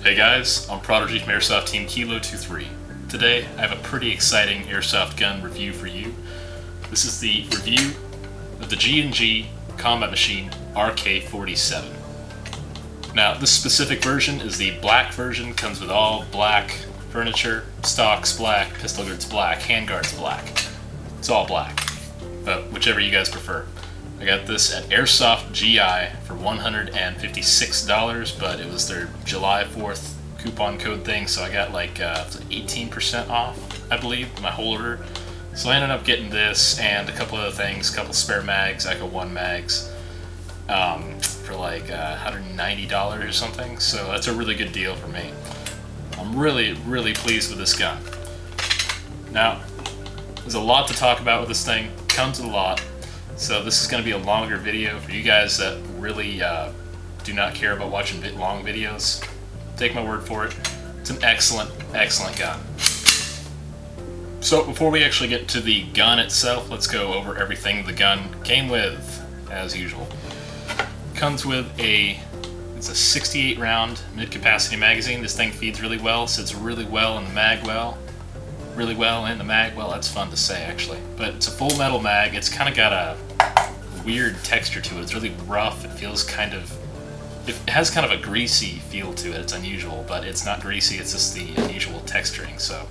Hey guys, I'm Prodigy from Airsoft Team Kilo23. Today I have a pretty exciting airsoft gun review for you. This is the review of the G&G combat machine RK47. Now this specific version is the black version, comes with all black furniture, stocks black, pistol grips black, handguards black. It's all black, but whichever you guys prefer. I got this at Airsoft GI for $156, but it was their July 4th coupon code thing, so I got like 18% off, I believe, my whole order. So I ended up getting this and a couple other things, a couple spare mags, ASTKilo23 mags, for like $190 or something, so that's a really good deal for me. I'm really pleased with this gun. Now, there's a lot to talk about with this thing, comes with a lot. So this is going to be a longer video for you guys that really do not care about watching long videos. Take my word for it. It's an excellent gun. So before we actually get to the gun itself, let's go over everything the gun came with, as usual. Comes with it's a 68 round mid-capacity magazine. This thing feeds really well, sits really well in the mag well. Really well in the mag well, that's fun to say actually. But it's a full metal mag. It's kind of got a weird texture to it. It's really rough. It feels it has kind of a greasy feel to it. It's unusual, but it's not greasy. It's just the unusual texturing. So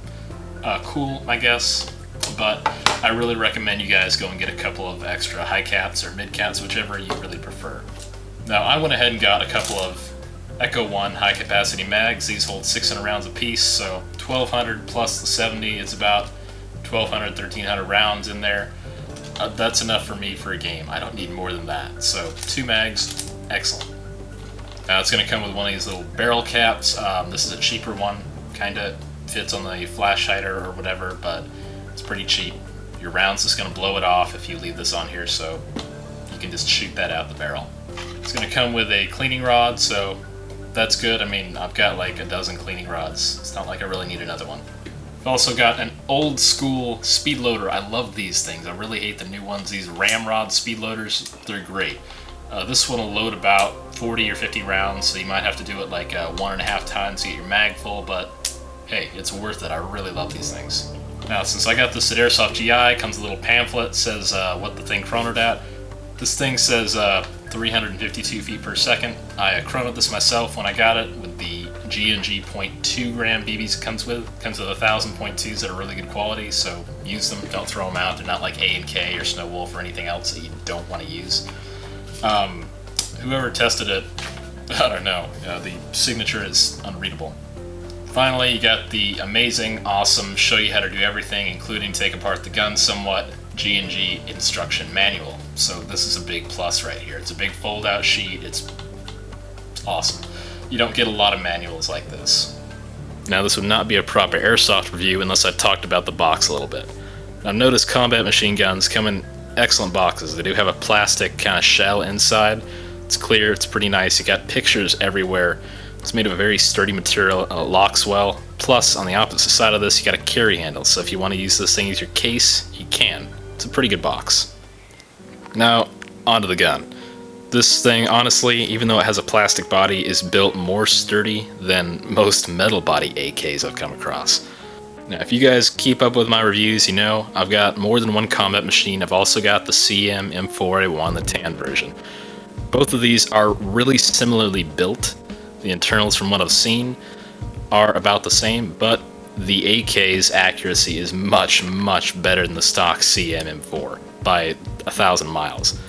cool, I guess. But I really recommend you guys go and get a couple of extra high caps or mid caps, whichever you really prefer. Now I went ahead and got a couple of ASTKilo23 high capacity mags. These hold 600 rounds apiece, so 1200 plus the 70 is about 1200, 1300 rounds in there. That's enough for me for a game. I don't need more than that. So 2 mags, excellent. Now it's going to come with one of these little barrel caps. This is a cheaper one, kind of fits on the flash hider or whatever, but it's pretty cheap. Your round's just going to blow it off if you leave this on here, so you can just shoot that out the barrel. It's going to come with a cleaning rod, so that's good. I mean, I've got like a dozen cleaning rods. It's not like I really need another one. I've also got an old school speed loader. I love these things. I really hate the new ones. These ramrod speed loaders, they're great. This one will load about 40 or 50 rounds, so you might have to do it like 1.5 times to get your mag full, but hey, it's worth it. I really love these things. Now, since I got this at Airsoft GI, comes a little pamphlet, says what the thing chronoed at. This thing says 352 feet per second. I chronoed this myself when I got it with the G&G 0.2 gram BBs it comes with. It comes with 1,000 .2s that are really good quality, so use them, don't throw them out. They're not like A&K or Snow Wolf or anything else that you don't want to use. Whoever tested it, I don't know, the signature is unreadable. Finally, you got the amazing, awesome, show you how to do everything, including take apart the gun somewhat, G&G instruction manual. So this is a big plus right here. It's a big fold-out sheet. It's awesome. You don't get a lot of manuals like this. Now this would not be a proper airsoft review unless I talked about the box a little bit. Now notice combat machine guns come in excellent boxes. They do have a plastic kind of shell inside. It's clear, it's pretty nice. You got pictures everywhere. It's made of a very sturdy material, locks well. Plus, on the opposite side of this, you got a carry handle. So if you want to use this thing as your case, you can. It's a pretty good box. Now, onto the gun. This thing, honestly, even though it has a plastic body, is built more sturdy than most metal body AKs I've come across. Now, if you guys keep up with my reviews, you know I've got more than one combat machine. I've also got the CM M4A1, the tan version. Both of these are really similarly built. The internals, from what I've seen, are about the same, but the AK's accuracy is much better than the stock CM M4 by 1,000 miles.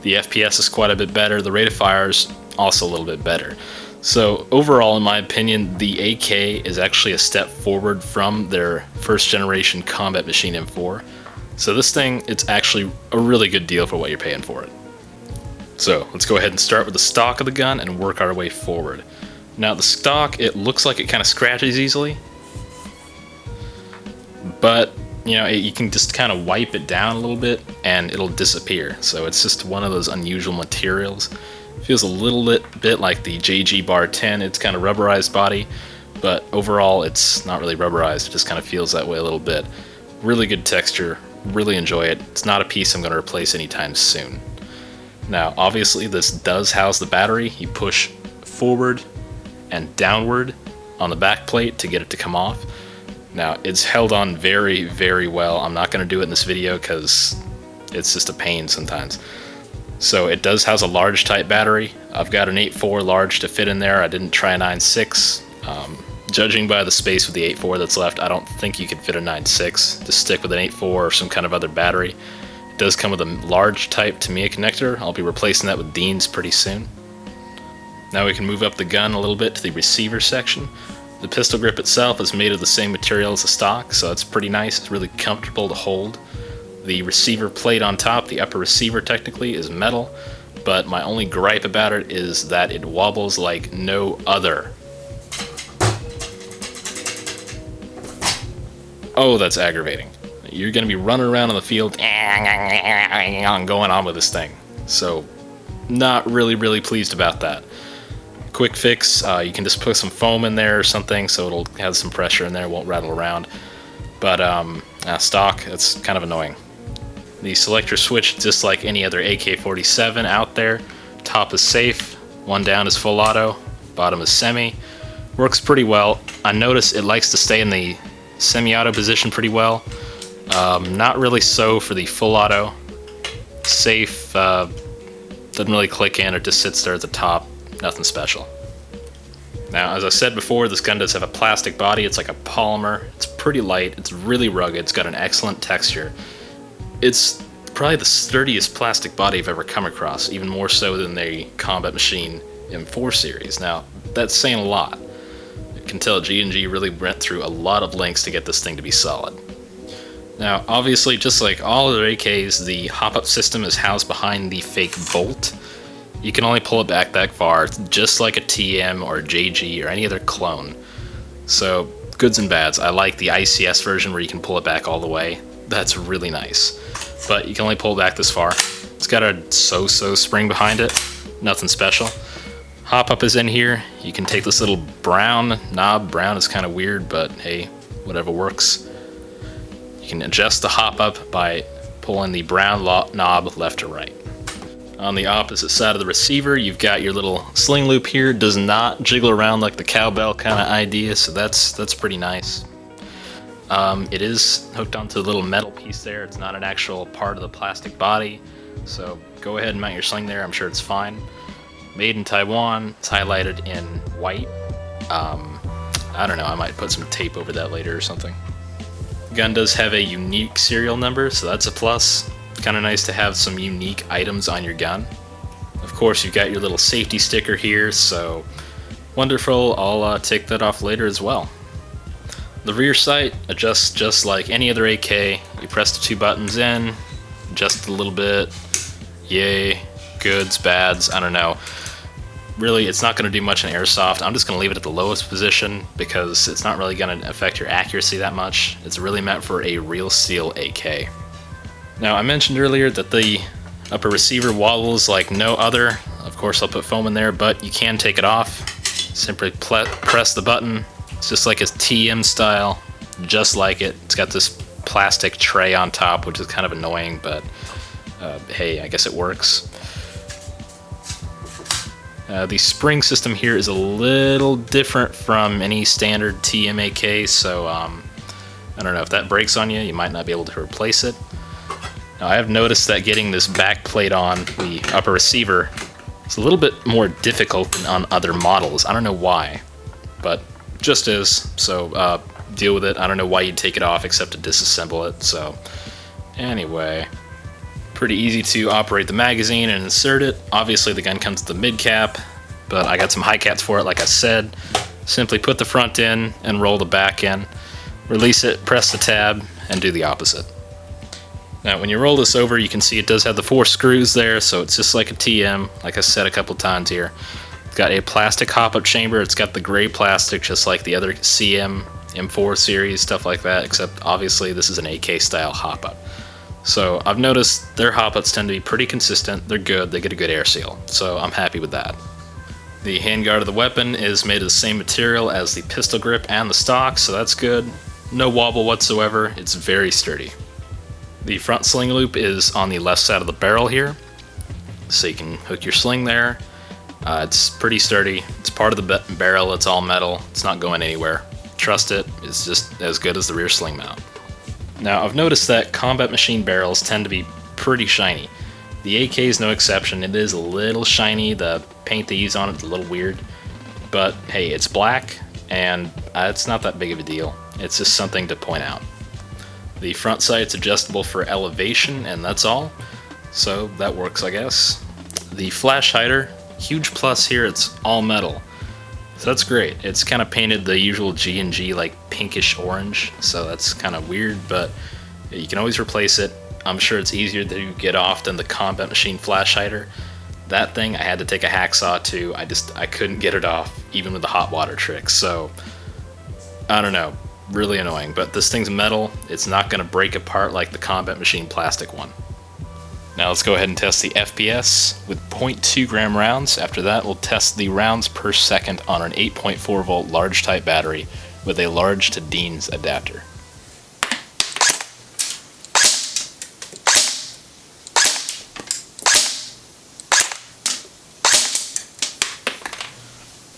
The FPS is quite a bit better, the rate of fire is also a little bit better. So overall, in my opinion, the AK is actually a step forward from their first generation combat machine M4. So this thing, it's actually a really good deal for what you're paying for it. So let's go ahead and start with the stock of the gun and work our way forward. Now the stock, it looks like it kind of scratches easily, but you know, you can just kind of wipe it down a little bit and it'll disappear. So it's just one of those unusual materials. It feels a little bit like the JG Bar 10. It's kind of rubberized body, but overall it's not really rubberized. It just kind of feels that way a little bit. Really good texture, really enjoy it. It's not a piece I'm going to replace anytime soon. Now obviously this does house the battery. You push forward and downward on the back plate to get it to come off. Now, it's held on very, very well. I'm not going to do it in this video because it's just a pain sometimes. So it does house a large type battery. I've got an 8.4 large to fit in there. I didn't try a 9.6. Judging by the space with the 8.4 that's left, I don't think you could fit a 9.6. Just stick with an 8.4 or some kind of other battery. It does come with a large type Tamiya connector. I'll be replacing that with Dean's pretty soon. Now we can move up the gun a little bit to the receiver section. The pistol grip itself is made of the same material as the stock, so it's pretty nice. It's really comfortable to hold. The receiver plate on top, the upper receiver technically, is metal, but my only gripe about it is that it wobbles like no other. Oh, that's aggravating. You're going to be running around in the field going on with this thing. So, not really pleased about that. Quick fix, you can just put some foam in there or something so it'll have some pressure in there, won't rattle around. But stock, it's kind of annoying. The selector switch, just like any other AK47 out there. Top is safe, one down is full auto, bottom is semi. Works pretty well. I notice it likes to stay in the semi-auto position pretty well. Not really so for the full auto. Safe, doesn't really click in, it just sits there at the top. Nothing special. Now, as I said before, this gun does have a plastic body. It's like a polymer. It's pretty light. It's really rugged. It's got an excellent texture. It's probably the sturdiest plastic body I've ever come across, even more so than the Combat Machine M4 series. Now, that's saying a lot. You can tell G&G really went through a lot of lengths to get this thing to be solid. Now, obviously, just like all other AKs, the hop-up system is housed behind the fake bolt. You can only pull it back that far, just like a TM or a JG or any other clone. So, goods and bads. I like the ICS version where you can pull it back all the way. That's really nice. But you can only pull it back this far. It's got a so-so spring behind it. Nothing special. Hop-up is in here. You can take this little brown knob. Brown is kind of weird, but hey, whatever works. You can adjust the hop-up by pulling the brown knob left to right. On the opposite side of the receiver, you've got your little sling loop here. Does not jiggle around like the cowbell kind of idea, so that's pretty nice. It is hooked onto the little metal piece there. It's not an actual part of the plastic body, so go ahead and mount your sling there. I'm sure it's fine. Made in Taiwan. It's highlighted in white. I don't know, I might put some tape over that later or something. The gun does have a unique serial number, so that's a plus. Kind of nice to have some unique items on your gun. Of course, you've got your little safety sticker here, so wonderful. I'll take that off later as well. The rear sight adjusts just like any other AK. You press the two buttons in, adjust a little bit. Yay, goods, bads, I don't know. Really, it's not going to do much in Airsoft. I'm just going to leave it at the lowest position because it's not really going to affect your accuracy that much. It's really meant for a real steel AK. Now, I mentioned earlier that the upper receiver wobbles like no other. Of course, I'll put foam in there, but you can take it off. Simply press the button. It's just like a TM style, just like it. It's got this plastic tray on top, which is kind of annoying, but hey, I guess it works. The spring system here is a little different from any standard TM AK, so I don't know if that breaks on you, you might not be able to replace it. Now, I have noticed that getting this back plate on the upper receiver is a little bit more difficult than on other models. I don't know why, but just is, so deal with it. I don't know why you'd take it off except to disassemble it, so anyway. Pretty easy to operate the magazine and insert it. Obviously the gun comes with the mid cap, but I got some high caps for it like I said. Simply put the front in and roll the back in. Release it, press the tab, and do the opposite. Now, when you roll this over, you can see it does have the 4 screws there, so it's just like a TM, like I said a couple times here. It's got a plastic hop-up chamber. It's got the gray plastic, just like the other CM, M4 series, stuff like that, except obviously this is an AK-style hop-up. So I've noticed their hop-ups tend to be pretty consistent. They're good. They get a good air seal, so I'm happy with that. The handguard of the weapon is made of the same material as the pistol grip and the stock, so that's good. No wobble whatsoever. It's very sturdy. The front sling loop is on the left side of the barrel here, so you can hook your sling there. It's pretty sturdy. It's part of the barrel. It's all metal. It's not going anywhere. Trust it. It's just as good as the rear sling mount. Now, I've noticed that combat machine barrels tend to be pretty shiny. The AK is no exception. It is a little shiny. The paint they use on it is a little weird. But hey, it's black, and it's not that big of a deal. It's just something to point out. The front sight's adjustable for elevation, and that's all. So that works, I guess. The flash hider, huge plus here, it's all metal. So that's great. It's kind of painted the usual G&G like pinkish orange, so that's kind of weird, but you can always replace it. I'm sure it's easier to get off than the combat machine flash hider. That thing I had to take a hacksaw to. I couldn't get it off, even with the hot water trick. So I don't know, really annoying. But this thing's metal. It's not going to break apart like the combat machine plastic one. Now let's go ahead and test the FPS with 0.2 gram rounds. After that, we'll test the rounds per second on an 8.4 volt large type battery with a large to Dean's adapter.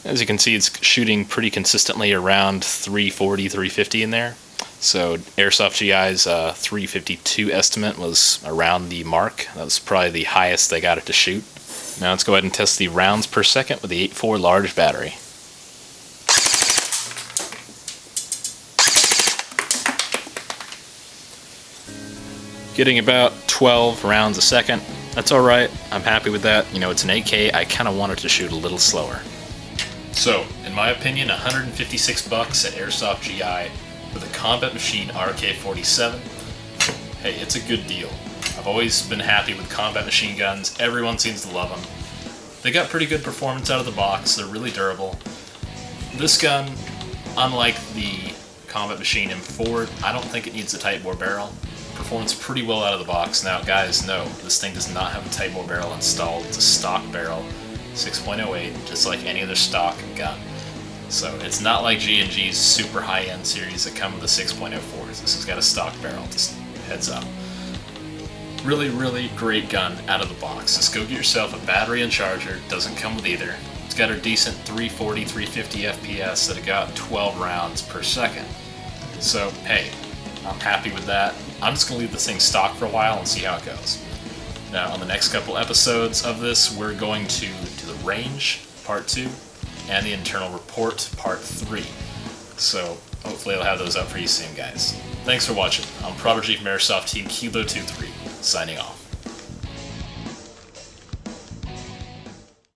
As you can see, it's shooting pretty consistently around 340, 350 in there. So Airsoft GI's 352 estimate was around the mark. That was probably the highest they got it to shoot. Now let's go ahead and test the rounds per second with the 8.4 large battery. Getting about 12 rounds a second. That's alright. I'm happy with that. You know, it's an AK. I kind of want it to shoot a little slower. So, in my opinion, 156 bucks at Airsoft GI with a combat machine RK47. Hey, it's a good deal. I've always been happy with combat machine guns. Everyone seems to love them. They got pretty good performance out of the box. They're really durable. This gun, unlike the combat machine M4, I don't think it needs a tight bore barrel. Performs pretty well out of the box. Now, guys, no, this thing does not have a tight bore barrel installed. It's a stock barrel. 6.08, just like any other stock gun. So it's not like G&G's super high-end series that come with the 6.04s. This has got a stock barrel, just heads up. Really, really great gun out of the box. Just go get yourself a battery and charger. Doesn't come with either. It's got a decent 340, 350 FPS that it got 12 rounds per second. So, hey, I'm happy with that. I'm just going to leave this thing stock for a while and see how it goes. Now, on the next couple episodes of this, we're going to do the range, part 2, and the internal report, part 3. So, hopefully I'll have those up for you soon, guys. Thanks for watching. I'm Prodigy from Airsoft Team Kilo23, signing off.